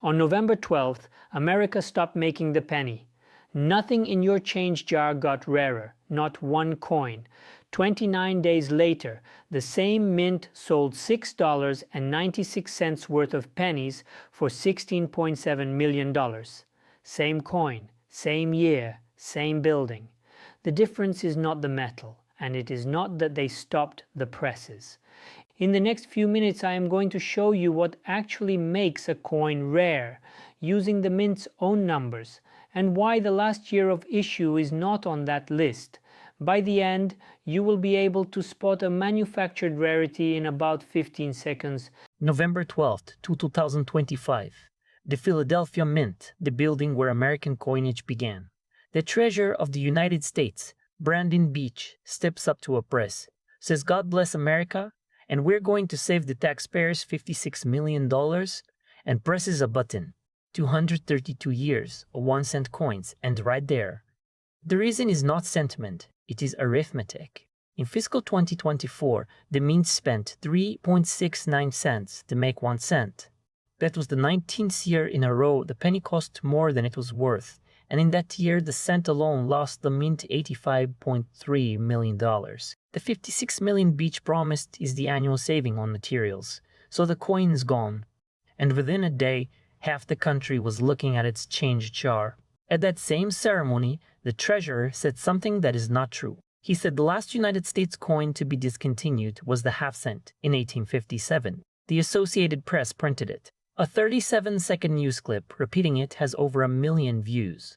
On November 12th, America stopped making the penny. Nothing in your change jar got rarer, not one coin. 29 days later, the same mint sold $6.96 worth of pennies for $16.7 million. Same coin, same year, same building. The difference is not the metal, and it is not that they stopped the presses. In the next few minutes I am going to show you what actually makes a coin rare, using the mint's own numbers, and why the last year of issue is not on that list. By the end, you will be able to spot a manufactured rarity in about 15 seconds. November 12th, 2025. The Philadelphia Mint, the building where American coinage began. The Treasurer of the United States, Brandon Beach, steps up to a press, says God bless America, and we're going to save the taxpayers $56 million, and presses a button. 232 years of 1-cent coins, and right there. The reason is not sentiment, it is arithmetic. In fiscal 2024, the mint spent 3.69 cents to make 1 cent. That was the 19th year in a row the penny cost more than it was worth, and in that year the cent alone lost the mint $85.3 million. The $56 million Beach promised is the annual saving on materials, so the coin's gone. And within a day, half the country was looking at its change jar. At that same ceremony, the treasurer said something that is not true. He said the last United States coin to be discontinued was the half-cent in 1857. The Associated Press printed it. A 37-second news clip repeating it has over 1 million views.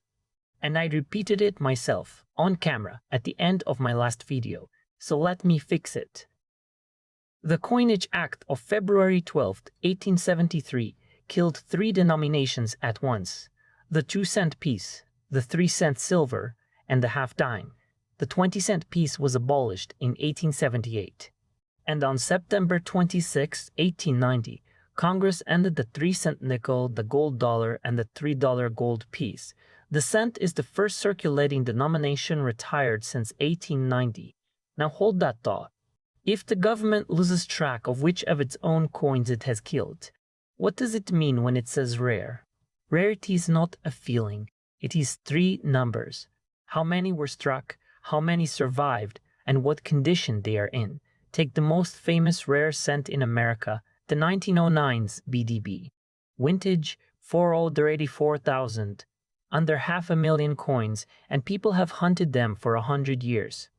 And I repeated it myself, on camera, at the end of my last video, so let me fix it. The Coinage Act of February 12, 1873 killed 3 denominations at once: the 2-cent piece, the 3-cent silver, and the half-dime. The 20-cent piece was abolished in 1878. And on September 26, 1890, Congress ended the 3-cent nickel, the gold dollar, and the $3 gold piece. The cent is the first circulating denomination retired since 1890. Now hold that thought. If the government loses track of which of its own coins it has killed, what does it mean when it says rare? Rarity is not a feeling. It is 3 numbers. How many were struck, how many survived, and what condition they are in. Take the most famous rare cent in America, the 1909's BDB. Vintage 484,000. Under 500,000 coins, and people have hunted them for 100 years.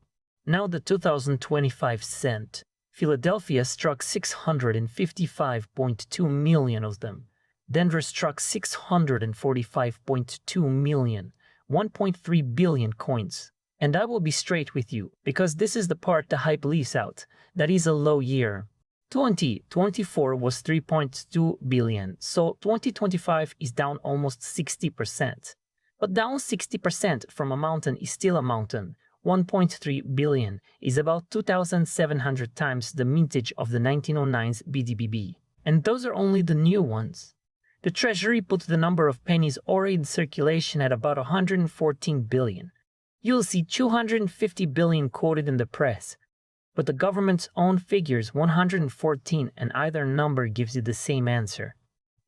Now the 2025 cent. Philadelphia struck 655.2 million of them. Denver struck 645.2 million, 1.3 billion coins. And I will be straight with you, because this is the part the hype leaves out. That is a low year. 2024 was 3.2 billion, so 2025 is down almost 60%. But down 60% from a mountain is still a mountain. 1.3 billion is about 2,700 times the mintage of the 1909's BDBB. And those are only the new ones. The Treasury put the number of pennies already in circulation at about 114 billion. You'll see 250 billion quoted in the press, but the government's own figures 114, and either number gives you the same answer.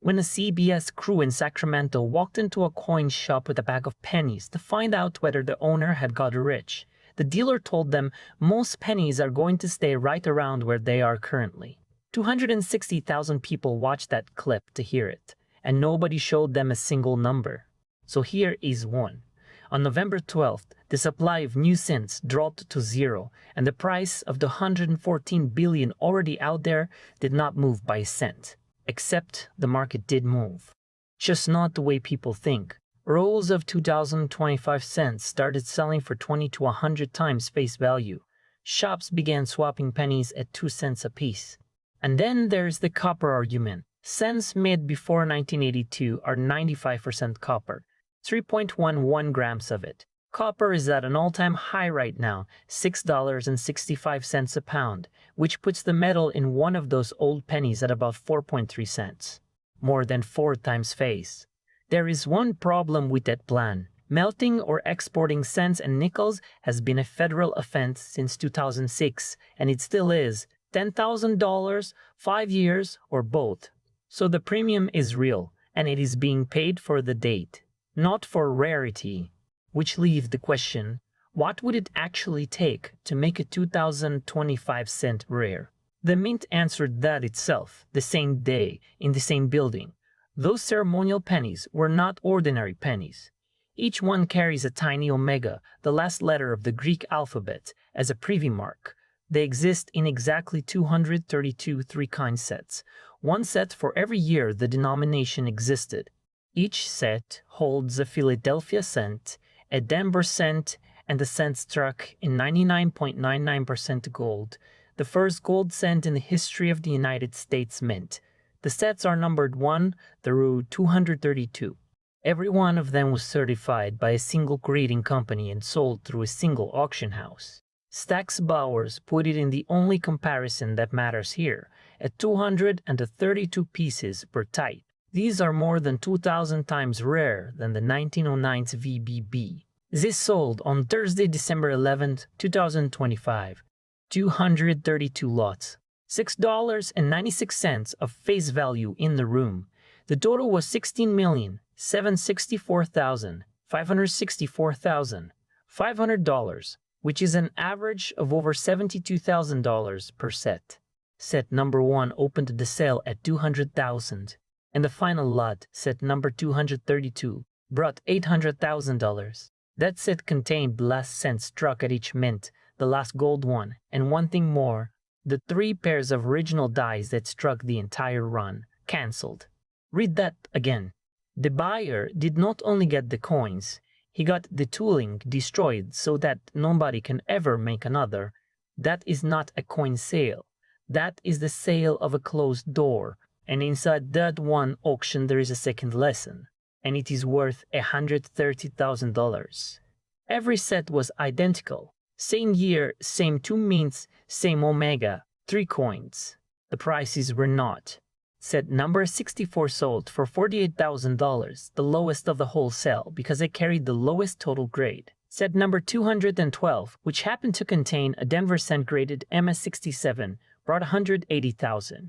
When a CBS crew in Sacramento walked into a coin shop with a bag of pennies to find out whether the owner had got rich, the dealer told them most pennies are going to stay right around where they are currently. 260,000 people watched that clip to hear it, and nobody showed them a single number. So here is one. On November 12th, the supply of new cents dropped to 0, and the price of the 114 billion already out there did not move by a cent. Except the market did move. Just not the way people think. Rolls of 2025 cents started selling for 20 to 100 times face value. Shops began swapping pennies at 2 cents apiece. And then there's the copper argument. Cents made before 1982 are 95% copper, 3.11 grams of it. Copper is at an all-time high right now, $6.65 a pound, which puts the metal in one of those old pennies at about 4.3 cents, more than 4 times face. There is one problem with that plan. Melting or exporting cents and nickels has been a federal offense since 2006, and it still is. $10,000, 5 years, or both. So the premium is real, and it is being paid for the date, not for rarity, which leaves the question, what would it actually take to make a 2025 cent rare? The mint answered that itself, the same day, in the same building. Those ceremonial pennies were not ordinary pennies. Each one carries a tiny omega, the last letter of the Greek alphabet, as a privy mark. They exist in exactly 232 three-kind sets, one set for every year the denomination existed. Each set holds a Philadelphia cent, a Denver cent, and a cent struck in 99.99% gold, the first gold cent in the history of the United States Mint. The sets are numbered 1 through 232. Every one of them was certified by a single grading company and sold through a single auction house. Stax Bowers put it in the only comparison that matters here, at 232 pieces per type. These are more than 2,000 times rarer than the 1909's VBB. This sold on Thursday, December 11, 2025. 232 lots. $6.96 of face value in the room. The total was $16,764,564,500, which is an average of over $72,000 per set. Set number 1 opened the sale at $200,000, and the final lot, set number 232, brought $800,000. That set contained the last cent struck at each mint, the last gold one, and one thing more, the 3 pairs of original dies that struck the entire run, cancelled. Read that again. The buyer did not only get the coins, he got the tooling destroyed so that nobody can ever make another. That is not a coin sale. That is the sale of a closed door, and inside that one auction there is a second lesson, and it is worth $130,000. Every set was identical. Same year, same 2 mints, same omega, 3 coins. The prices were not. Set number 64 sold for $48,000, the lowest of the whole sale because it carried the lowest total grade. Set number 212, which happened to contain a Denver cent graded MS67, brought $180,000.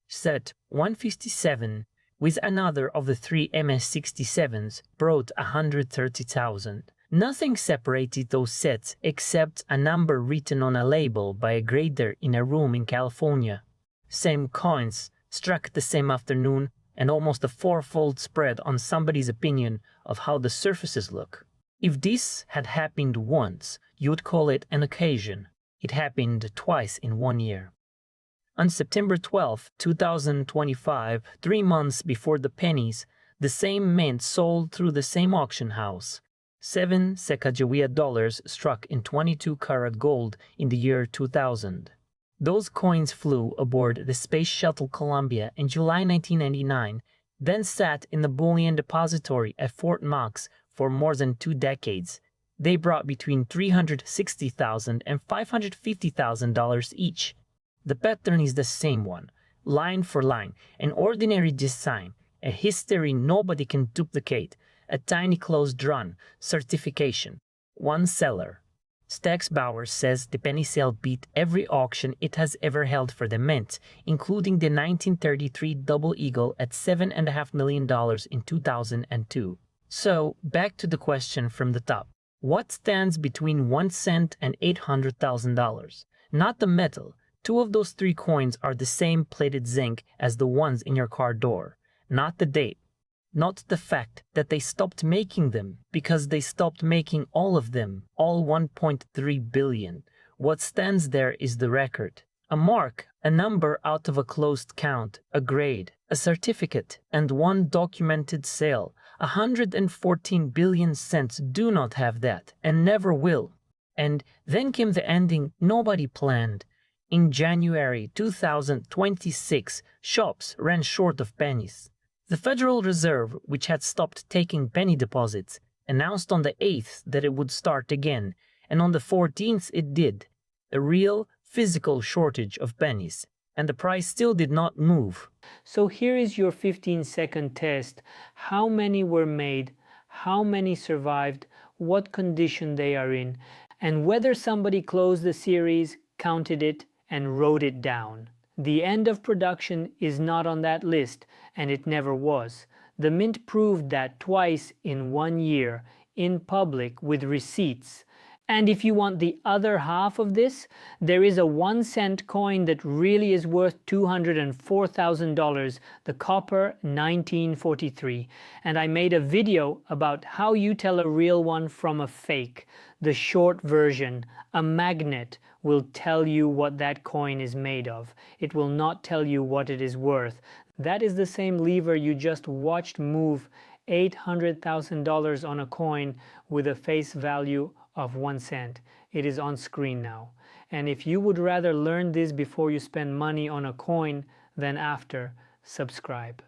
Set 157, with another of the 3 MS67s, brought $130,000. Nothing separated those sets except a number written on a label by a grader in a room in California. Same coins, struck the same afternoon, and almost a 4-fold spread on somebody's opinion of how the surfaces look. If this had happened once, you would call it an occasion. It happened twice in 1 year. On September 12, 2025, 3 months before the pennies, the same mint sold through the same auction house. 7 Sacagawea dollars struck in 22-karat gold in the year 2000. Those coins flew aboard the Space Shuttle Columbia in July 1999, then sat in the bullion depository at Fort Knox for more than 2 decades. They brought between $360,000 and $550,000 each. The pattern is the same one, line for line, an ordinary design, a history nobody can duplicate, a tiny closed run, certification, 1 seller. Stax Bowers says the penny sale beat every auction it has ever held for the mint, including the 1933 Double Eagle at $7.5 million in 2002. So, back to the question from the top. What stands between 1 cent and $800,000? Not the metal. 2 of those 3 coins are the same plated zinc as the ones in your car door. Not the date. Not the fact that they stopped making them, because they stopped making all of them, all 1.3 billion. What stands there is the record. A mark, a number out of a closed count, a grade, a certificate, and 1 documented sale. 114 billion cents do not have that, and never will. And then came the ending nobody planned. In January 2026, shops ran short of pennies. The Federal Reserve, which had stopped taking penny deposits, announced on the 8th that it would start again, and on the 14th it did. A real, physical shortage of pennies, and the price still did not move. So here is your 15-second test. How many were made, how many survived, what condition they are in, and whether somebody closed the series, counted it, and wrote it down. The end of production is not on that list, and it never was. The mint proved that twice in 1 year, in public with receipts. And if you want the other half of this, there is a 1-cent coin that really is worth $204,000, the copper 1943. And I made a video about how you tell a real one from a fake. The short version, a magnet, will tell you what that coin is made of. It will not tell you what it is worth. That is the same lever you just watched move $800,000 on a coin with a face value of 1 cent. It is on screen now. And if you would rather learn this before you spend money on a coin than after, subscribe.